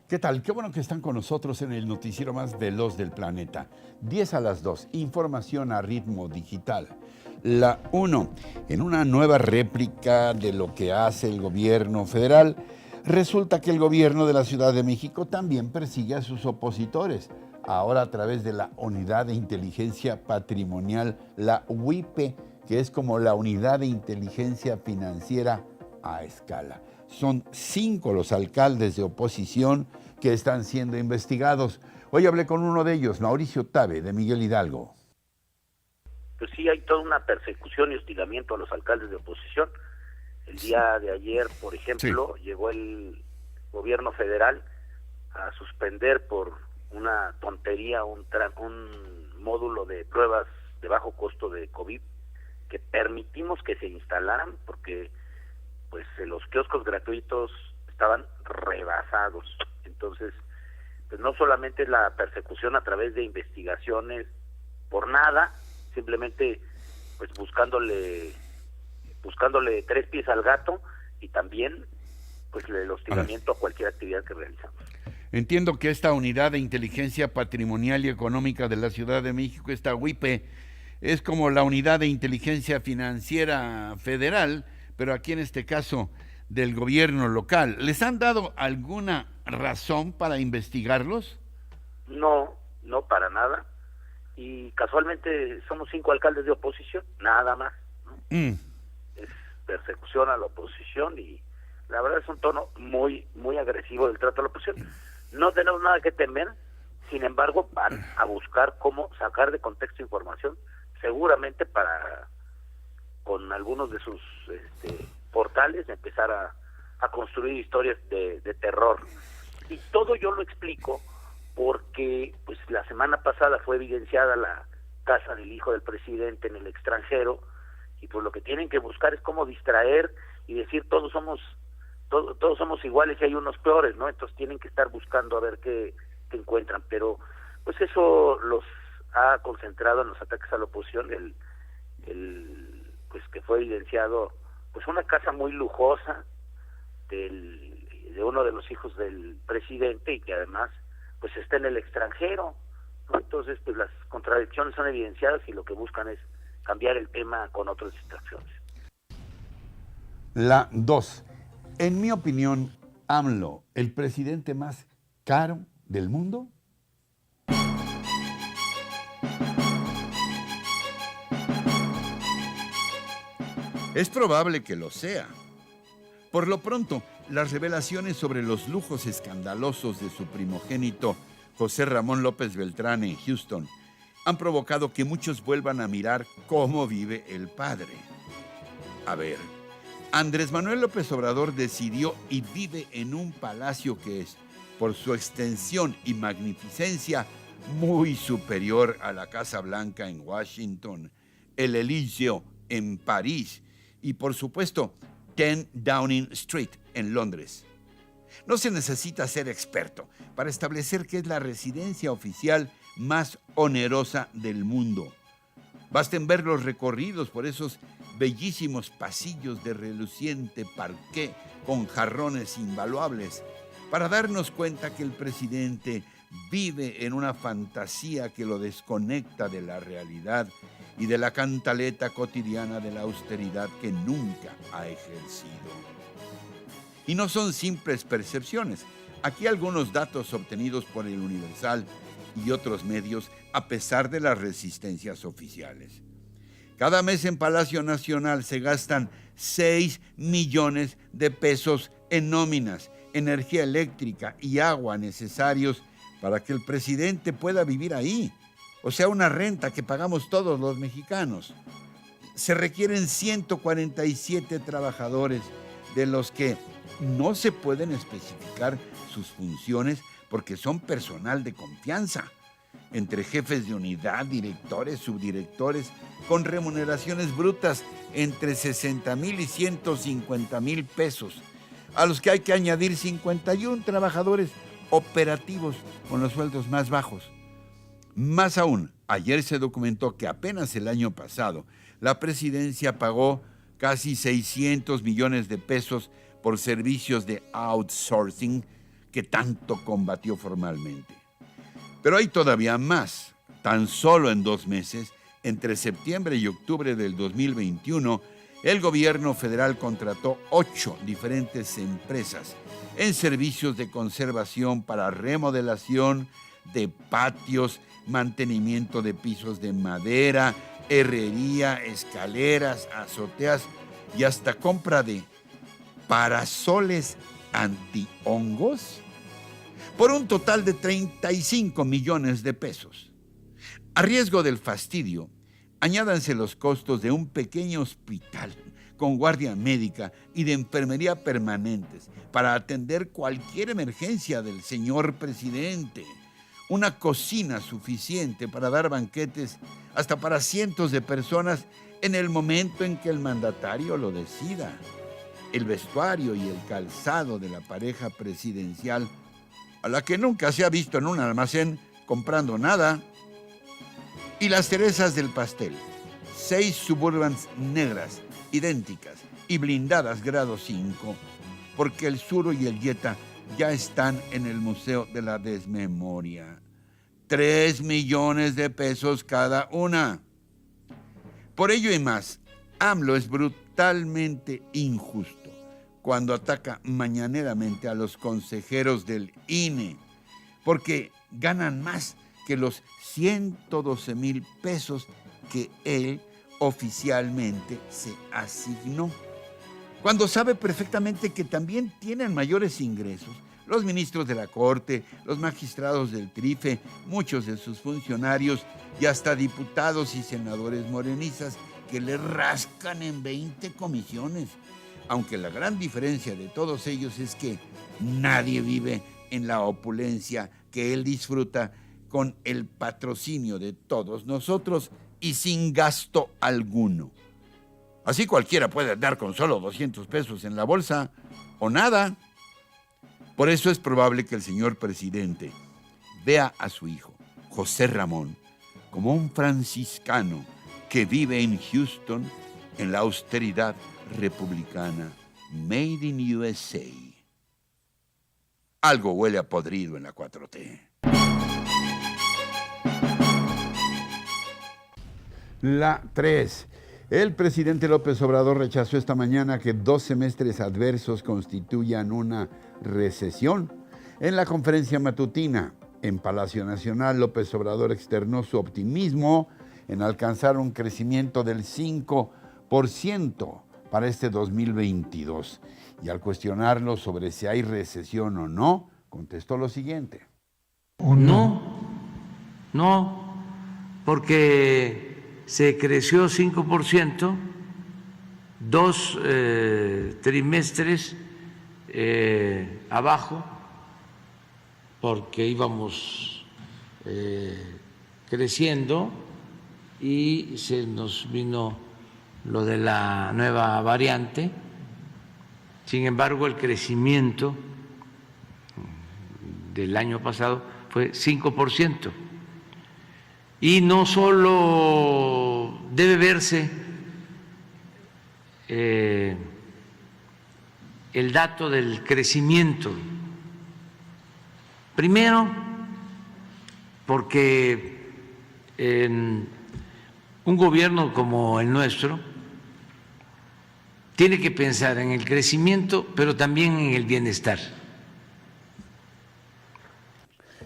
¿Qué tal? Qué bueno que están con nosotros en el noticiero más veloz del planeta. 10 a las 2, información a ritmo digital. La 1, en una nueva réplica de lo que hace el gobierno federal, resulta que el gobierno de la Ciudad de México también persigue a sus opositores, ahora a través de la Unidad de Inteligencia Patrimonial, la UIP, que es como la Unidad de Inteligencia Financiera a escala. Son 5 los alcaldes de oposición que están siendo investigados. Hoy hablé con uno de ellos, Mauricio Tabe, de Miguel Hidalgo. Pues sí, hay toda una persecución y hostigamiento a los alcaldes de oposición. El día de ayer, por ejemplo, llegó el gobierno federal a suspender por una tontería un módulo de pruebas de bajo costo de COVID que permitimos que se instalaran porque pues los kioscos gratuitos estaban rebasados. Entonces, pues no solamente es la persecución a través de investigaciones por nada, simplemente pues buscándole 3 pies al gato, y también pues el hostigamiento a cualquier actividad que realizamos. Entiendo que esta Unidad de Inteligencia Patrimonial y Económica de la Ciudad de México, esta UIP, es como la Unidad de Inteligencia Financiera Federal, pero aquí en este caso del gobierno local. ¿Les han dado alguna razón para investigarlos? No para nada. Y casualmente somos 5 alcaldes de oposición, nada más, ¿no? Es persecución a la oposición y la verdad es un tono muy agresivo del trato a la oposición. No tenemos nada que temer, sin embargo van a buscar cómo sacar de contexto información, seguramente para con algunos de sus portales empezar a construir historias de terror. Y todo yo lo explico porque pues la semana pasada fue evidenciada la casa del hijo del presidente en el extranjero, y pues lo que tienen que buscar es cómo distraer y decir todos somos iguales y hay unos peores, ¿no? Entonces tienen que estar buscando a ver qué encuentran, pero pues eso los ha concentrado en los ataques a la oposición, pues que fue evidenciado pues una casa muy lujosa de uno de los hijos del presidente y que además pues está en el extranjero, ¿no? Entonces pues las contradicciones son evidenciadas y lo que buscan es cambiar el tema con otras distracciones. La 2, en mi opinión, AMLO, el presidente más caro del mundo. Es probable que lo sea. Por lo pronto, las revelaciones sobre los lujos escandalosos de su primogénito, José Ramón López Beltrán, en Houston, han provocado que muchos vuelvan a mirar cómo vive el padre. A ver, Andrés Manuel López Obrador decidió y vive en un palacio que es, por su extensión y magnificencia, muy superior a la Casa Blanca en Washington, el Elíseo en París y, por supuesto, 10 Downing Street en Londres. No se necesita ser experto para establecer que es la residencia oficial más onerosa del mundo. Basten ver los recorridos por esos bellísimos pasillos de reluciente parqué con jarrones invaluables para darnos cuenta que el presidente vive en una fantasía que lo desconecta de la realidad y de la cantaleta cotidiana de la austeridad que nunca ha ejercido. Y no son simples percepciones. Aquí algunos datos obtenidos por el Universal y otros medios a pesar de las resistencias oficiales. Cada mes en Palacio Nacional se gastan 6 millones de pesos en nóminas, energía eléctrica y agua necesarios para que el presidente pueda vivir ahí. O sea, una renta que pagamos todos los mexicanos. Se requieren 147 trabajadores, de los que no se pueden especificar sus funciones porque son personal de confianza, entre jefes de unidad, directores, subdirectores, con remuneraciones brutas entre 60,000 y 150,000 pesos, a los que hay que añadir 51 trabajadores operativos con los sueldos más bajos. Más aún, ayer se documentó que apenas el año pasado la presidencia pagó casi 600 millones de pesos por servicios de outsourcing que tanto combatió formalmente. Pero hay todavía más. Tan solo en 2 meses, entre septiembre y octubre del 2021, el gobierno federal contrató 8 diferentes empresas en servicios de conservación para remodelación de patios, mantenimiento de pisos de madera, herrería, escaleras, azoteas y hasta compra de parasoles antihongos por un total de 35 millones de pesos. A riesgo del fastidio, añádanse los costos de un pequeño hospital con guardia médica y de enfermería permanentes para atender cualquier emergencia del señor presidente, una cocina suficiente para dar banquetes hasta para cientos de personas en el momento en que el mandatario lo decida, el vestuario y el calzado de la pareja presidencial, a la que nunca se ha visto en un almacén comprando nada, y las cerezas del pastel, 6 Suburbans negras, idénticas y blindadas grado 5, porque el Suro y el Jetta ya están en el Museo de la Desmemoria. 3 millones de pesos cada una. Por ello y más, AMLO es brutalmente injusto cuando ataca mañaneramente a los consejeros del INE, porque ganan más que los 112,000 pesos que él oficialmente se asignó, cuando sabe perfectamente que también tienen mayores ingresos los ministros de la Corte, los magistrados del TRIFE, muchos de sus funcionarios y hasta diputados y senadores morenistas que le rascan en 20 comisiones, aunque la gran diferencia de todos ellos es que nadie vive en la opulencia que él disfruta con el patrocinio de todos nosotros y sin gasto alguno. Así cualquiera puede andar con solo 200 pesos en la bolsa o nada. Por eso es probable que el señor presidente vea a su hijo, José Ramón, como un franciscano que vive en Houston en la austeridad republicana Made in USA. Algo huele a podrido en la 4T. La 3. El presidente López Obrador rechazó esta mañana que 2 semestres adversos constituyan una recesión. En la conferencia matutina en Palacio Nacional, López Obrador externó su optimismo en alcanzar un crecimiento del 5% para este 2022. Y al cuestionarlo sobre si hay recesión o no, contestó lo siguiente. No, porque se creció 5%, 2 trimestres abajo, porque íbamos creciendo y se nos vino lo de la nueva variante. Sin embargo, el crecimiento del año pasado fue 5%. Y no solo debe verse el dato del crecimiento. Primero, porque un gobierno como el nuestro tiene que pensar en el crecimiento, pero también en el bienestar.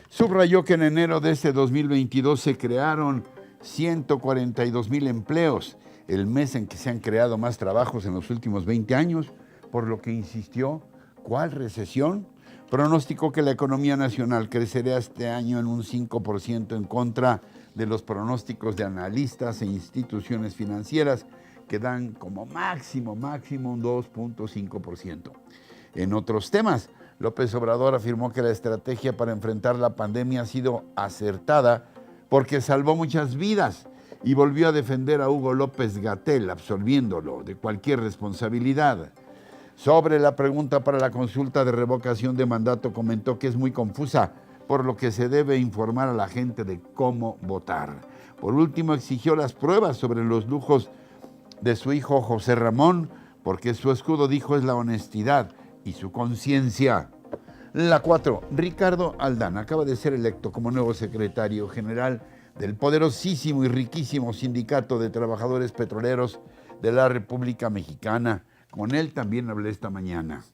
Subrayó que en enero de este 2022 se crearon 142,000 empleos, el mes en que se han creado más trabajos en los últimos 20 años, por lo que insistió, ¿cuál recesión? Pronosticó que la economía nacional crecerá este año en un 5% en contra de los pronósticos de analistas e instituciones financieras que dan como máximo un 2.5%. En otros temas, López Obrador afirmó que la estrategia para enfrentar la pandemia ha sido acertada porque salvó muchas vidas y volvió a defender a Hugo López-Gatell, absolviéndolo de cualquier responsabilidad. Sobre la pregunta para la consulta de revocación de mandato, comentó que es muy confusa, por lo que se debe informar a la gente de cómo votar. Por último, exigió las pruebas sobre los lujos de su hijo José Ramón, porque su escudo, dijo, es la honestidad y su conciencia. La 4, Ricardo Aldán acaba de ser electo como nuevo secretario general del poderosísimo y riquísimo Sindicato de Trabajadores Petroleros de la República Mexicana. Con él también hablé esta mañana.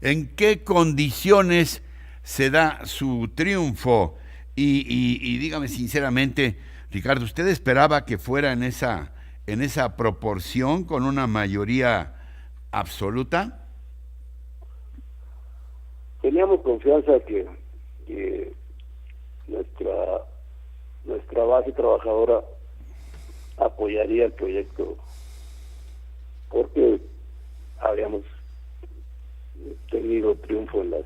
¿En qué condiciones se da su triunfo? Y dígame sinceramente, Ricardo, ¿usted esperaba que fuera en esa proporción, con una mayoría absoluta? Teníamos confianza que nuestra base trabajadora apoyaría el proyecto, porque habíamos tenido triunfo en las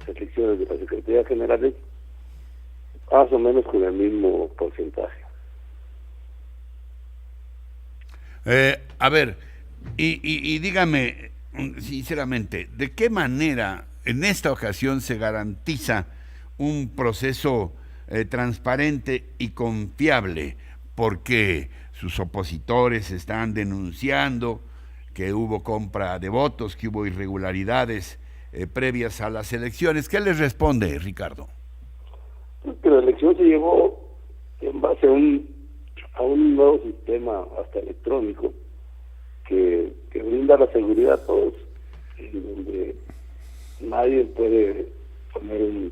elecciones de la Secretaría General, más o menos con el mismo porcentaje. A ver, y dígame sinceramente, ¿de qué manera en esta ocasión se garantiza un proceso transparente y confiable? Porque sus opositores están denunciando que hubo compra de votos, que hubo irregularidades previas a las elecciones. ¿Qué les responde, Ricardo? Que la elección se llevó en base a un nuevo sistema hasta electrónico que brinda la seguridad a todos, en donde nadie puede poner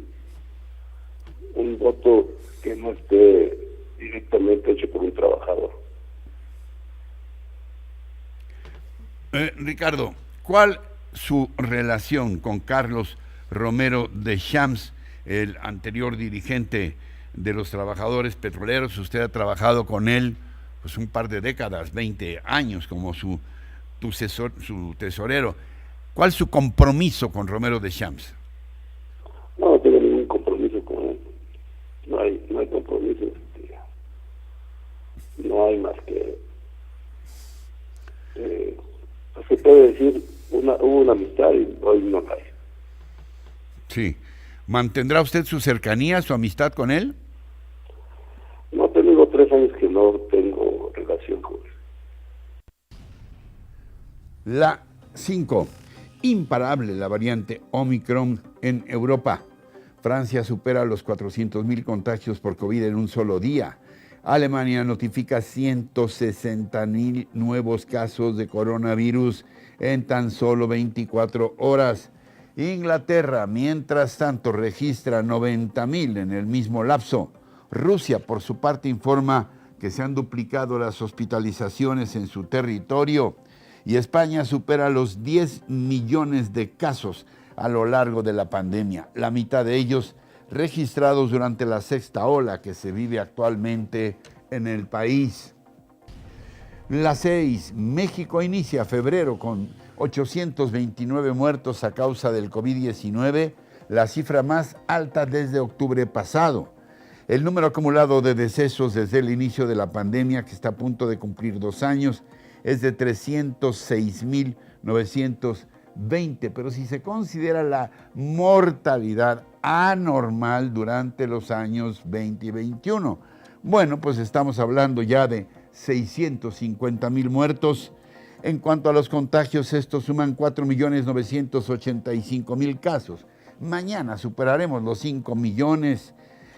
un voto que no esté directamente hecho por un trabajador. Ricardo, ¿cuál su relación con Carlos Romero Deschamps, el anterior dirigente de los trabajadores petroleros? Usted ha trabajado con él pues un par de décadas, 20 años como su tesorero. ¿Cuál es su compromiso con Romero Deschamps? No tengo ningún compromiso con él. No hay compromiso. No hay más que se puede decir hubo una amistad y hoy no hay. Sí. ¿Mantendrá usted su cercanía, su amistad con él? No, tengo 3 años que no tengo relación con él. La 5. Imparable la variante Omicron en Europa. Francia supera los 400,000 contagios por COVID en un solo día. Alemania notifica 160,000 nuevos casos de coronavirus en tan solo 24 horas. Inglaterra, mientras tanto, registra 90,000 en el mismo lapso. Rusia, por su parte, informa que se han duplicado las hospitalizaciones en su territorio. Y España supera los 10 millones de casos a lo largo de la pandemia, la mitad de ellos registrados durante la 6ª ola que se vive actualmente en el país. La 6, México inicia febrero con 829 muertos a causa del COVID-19, la cifra más alta desde octubre pasado. El número acumulado de decesos desde el inicio de la pandemia, que está a punto de cumplir 2 años, es de 306,920, pero si se considera la mortalidad anormal durante los años 20 y 21, bueno, pues estamos hablando ya de 650,000 muertos. En cuanto a los contagios, estos suman 4,985,000 casos. Mañana superaremos los 5 millones.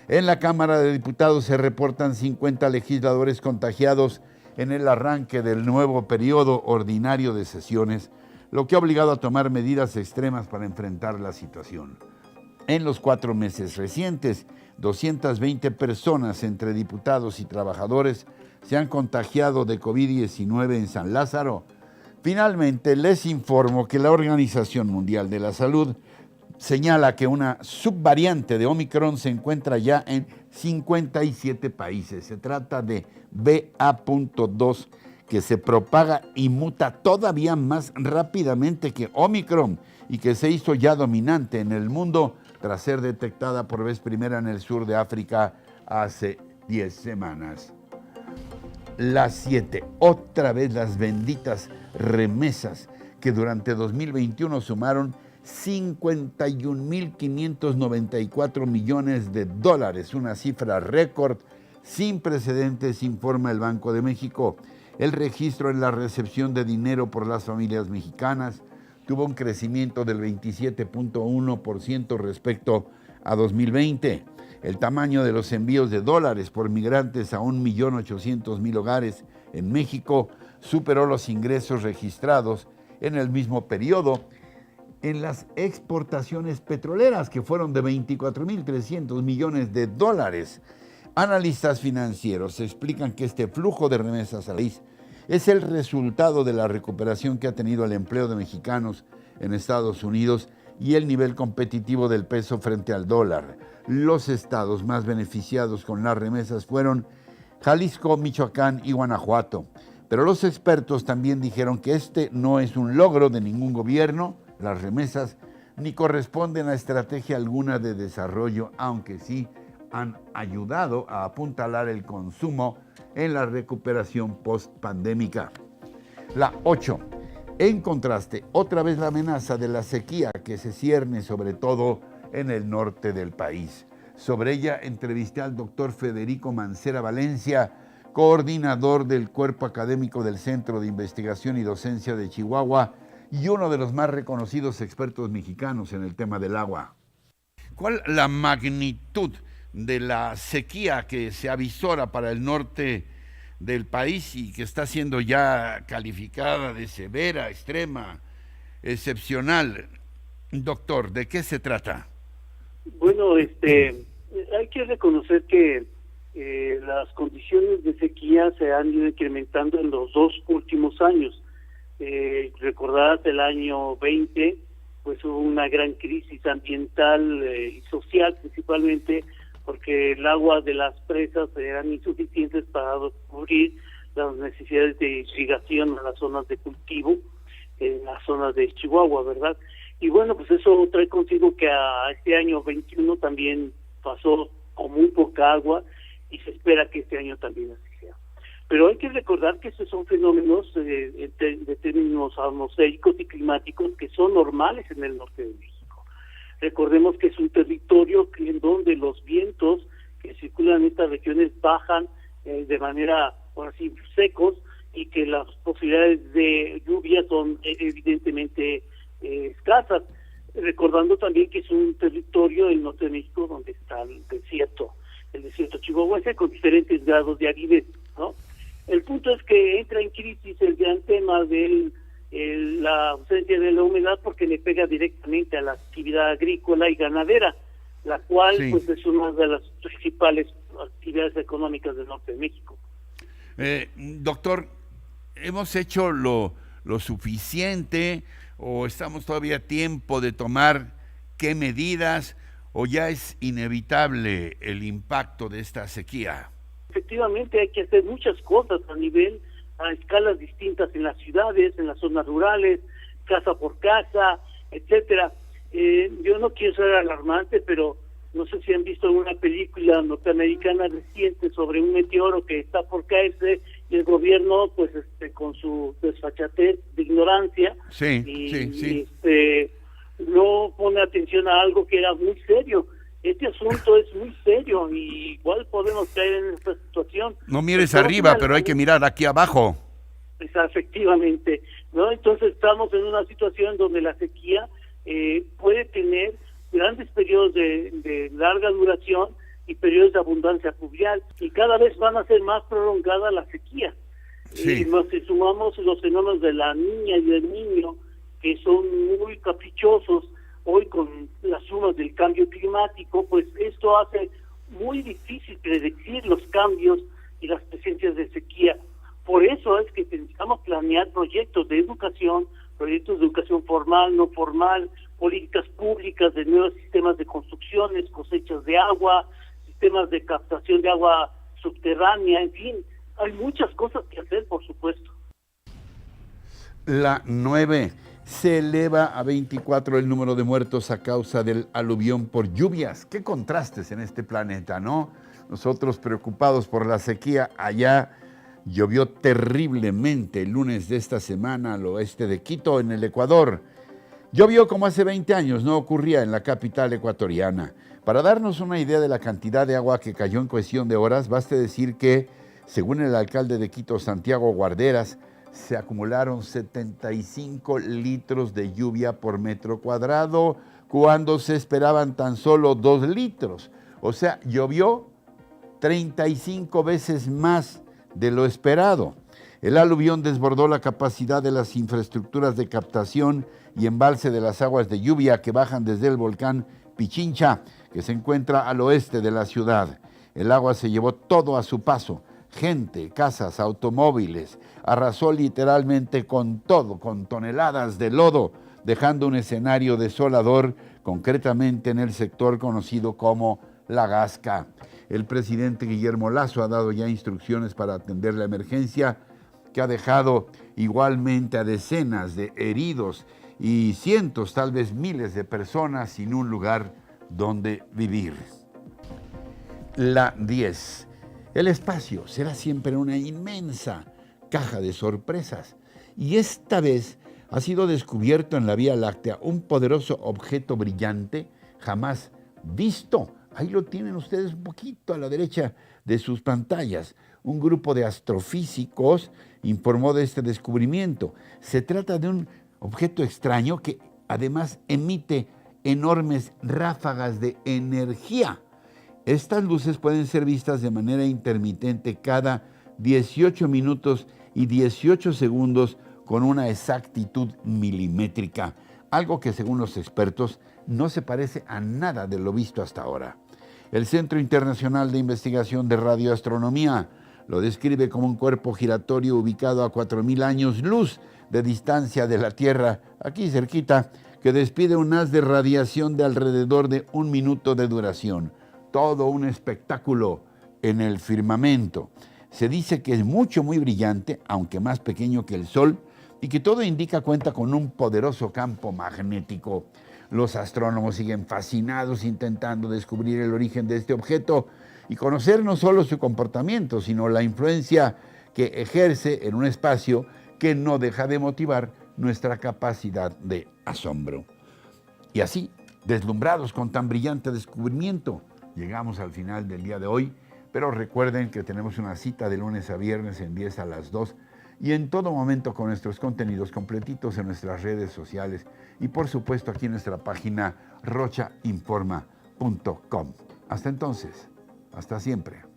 En la Cámara de Diputados se reportan 50 legisladores contagiados en el arranque del nuevo periodo ordinario de sesiones, lo que ha obligado a tomar medidas extremas para enfrentar la situación. En los 4 meses recientes, 220 personas entre diputados y trabajadores se han contagiado de COVID-19 en San Lázaro. Finalmente, les informo que la Organización Mundial de la Salud señala que una subvariante de Omicron se encuentra ya en 57 países. Se trata de BA.2, que se propaga y muta todavía más rápidamente que Omicron y que se hizo ya dominante en el mundo tras ser detectada por vez primera en el sur de África hace 10 semanas. La 7, otra vez las benditas remesas que durante 2021 sumaron 51,594 millones de dólares, una cifra récord sin precedentes, informa el Banco de México. El registro en la recepción de dinero por las familias mexicanas tuvo un crecimiento del 27.1% respecto a 2020. El tamaño de los envíos de dólares por migrantes a 1.800.000 hogares en México superó los ingresos registrados en el mismo periodo en las exportaciones petroleras, que fueron de 24.300 millones de dólares. Analistas financieros explican que este flujo de remesas al país es el resultado de la recuperación que ha tenido el empleo de mexicanos en Estados Unidos y el nivel competitivo del peso frente al dólar. Los estados más beneficiados con las remesas fueron Jalisco, Michoacán y Guanajuato. Pero los expertos también dijeron que este no es un logro de ningún gobierno, las remesas, ni corresponden a estrategia alguna de desarrollo, aunque sí han ayudado a apuntalar el consumo en la recuperación post-pandémica. La 8. En contraste, otra vez la amenaza de la sequía que se cierne sobre todo en el norte del país. Sobre ella entrevisté al doctor Federico Mancera Valencia, coordinador del Cuerpo Académico del Centro de Investigación y Docencia de Chihuahua y uno de los más reconocidos expertos mexicanos en el tema del agua. ¿Cuál la magnitud de la sequía que se avisora para el norte del país y que está siendo ya calificada de severa, extrema, excepcional? Doctor, ¿de qué se trata? Bueno, hay que reconocer que las condiciones de sequía se han ido incrementando en los 2 últimos años. Recordarás el año 20, pues hubo una gran crisis ambiental y social, principalmente porque el agua de las presas eran insuficientes para cubrir las necesidades de irrigación a las zonas de cultivo, en las zonas de Chihuahua, ¿verdad? Y bueno, pues eso trae consigo que a este año 21 también pasó con muy poca agua y se espera que este año también así sea. Pero hay que recordar que estos son fenómenos de términos atmosféricos y climáticos que son normales en el norte de México. Recordemos que es un territorio en donde los vientos que circulan en estas regiones bajan de manera, por así, secos, y que las posibilidades de lluvia son evidentemente escasas. Recordando también que es un territorio del norte de México donde está el desierto chihuahuense con diferentes grados de aridez, ¿no? El punto es que entra en crisis el gran tema de la ausencia de la humedad, porque le pega directamente a la actividad agrícola y ganadera, la cual pues es una de las principales actividades económicas del norte de México. Doctor, ¿hemos hecho lo suficiente o estamos todavía a tiempo de tomar qué medidas o ya es inevitable el impacto de esta sequía? Efectivamente hay que hacer muchas cosas a escalas distintas en las ciudades, en las zonas rurales, casa por casa, etcétera. Yo no quiero ser alarmante, pero no sé si han visto alguna película norteamericana reciente sobre un meteoro que está por caerse y el gobierno, pues, con su desfachatez de ignorancia, no pone atención a algo que era muy serio. Este asunto es muy serio y igual podemos caer en esta situación. No mires arriba, pero hay que mirar aquí abajo. Pues, efectivamente, ¿no? Entonces estamos en una situación donde la sequía puede tener grandes periodos de larga duración y periodos de abundancia pluvial, y cada vez van a ser más prolongada la sequía. Y más si sumamos los fenómenos de la niña y del niño, que son muy caprichosos hoy con las sumas del cambio climático, pues esto hace muy difícil predecir los cambios y las presencias de sequía. Por eso es que necesitamos planear proyectos de educación formal, no formal, políticas públicas de nuevos sistemas de construcciones, cosechas de agua, sistemas de captación de agua subterránea, en fin, hay muchas cosas que hacer, por supuesto. La 9. Se eleva a 24 el número de muertos a causa del aluvión por lluvias. Qué contrastes en este planeta, ¿no? Nosotros preocupados por la sequía, allá llovió terriblemente el lunes de esta semana al oeste de Quito, en el Ecuador. Llovió como hace 20 años, no ocurría en la capital ecuatoriana. Para darnos una idea de la cantidad de agua que cayó en cuestión de horas, baste decir que, según el alcalde de Quito, Santiago Guarderas, se acumularon 75 litros de lluvia por metro cuadrado, cuando se esperaban tan solo 2 litros. O sea, llovió 35 veces más de lo esperado. El aluvión desbordó la capacidad de las infraestructuras de captación y embalse de las aguas de lluvia que bajan desde el volcán Pichincha, que se encuentra al oeste de la ciudad. El agua se llevó todo a su paso, gente, casas, automóviles, arrasó literalmente con todo, con toneladas de lodo, dejando un escenario desolador, concretamente en el sector conocido como La Gasca. El presidente Guillermo Lasso ha dado ya instrucciones para atender la emergencia, que ha dejado igualmente a decenas de heridos y cientos, tal vez miles de personas sin un lugar donde vivir. La 10. El espacio será siempre una inmensa caja de sorpresas, y esta vez ha sido descubierto en la Vía Láctea un poderoso objeto brillante jamás visto. Ahí lo tienen ustedes un poquito a la derecha de sus pantallas. Un grupo de astrofísicos informó de este descubrimiento. Se trata de un objeto extraño que además emite enormes ráfagas de energía. Estas luces pueden ser vistas de manera intermitente cada 18 minutos y 18 segundos con una exactitud milimétrica, algo que según los expertos no se parece a nada de lo visto hasta ahora. El Centro Internacional de Investigación de Radioastronomía lo describe como un cuerpo giratorio ubicado a 4.000 años luz de distancia de la Tierra, aquí cerquita, que despide un haz de radiación de alrededor de 1 minuto de duración. Todo un espectáculo en el firmamento. Se dice que es muy brillante, aunque más pequeño que el Sol, y que todo indica cuenta con un poderoso campo magnético. Los astrónomos siguen fascinados intentando descubrir el origen de este objeto y conocer no solo su comportamiento, sino la influencia que ejerce en un espacio que no deja de motivar nuestra capacidad de asombro. Y así, deslumbrados con tan brillante descubrimiento, llegamos al final del día de hoy, pero recuerden que tenemos una cita de lunes a viernes en 10 a las 2 y en todo momento con nuestros contenidos completitos en nuestras redes sociales y por supuesto aquí en nuestra página rochainforma.com. Hasta entonces, hasta siempre.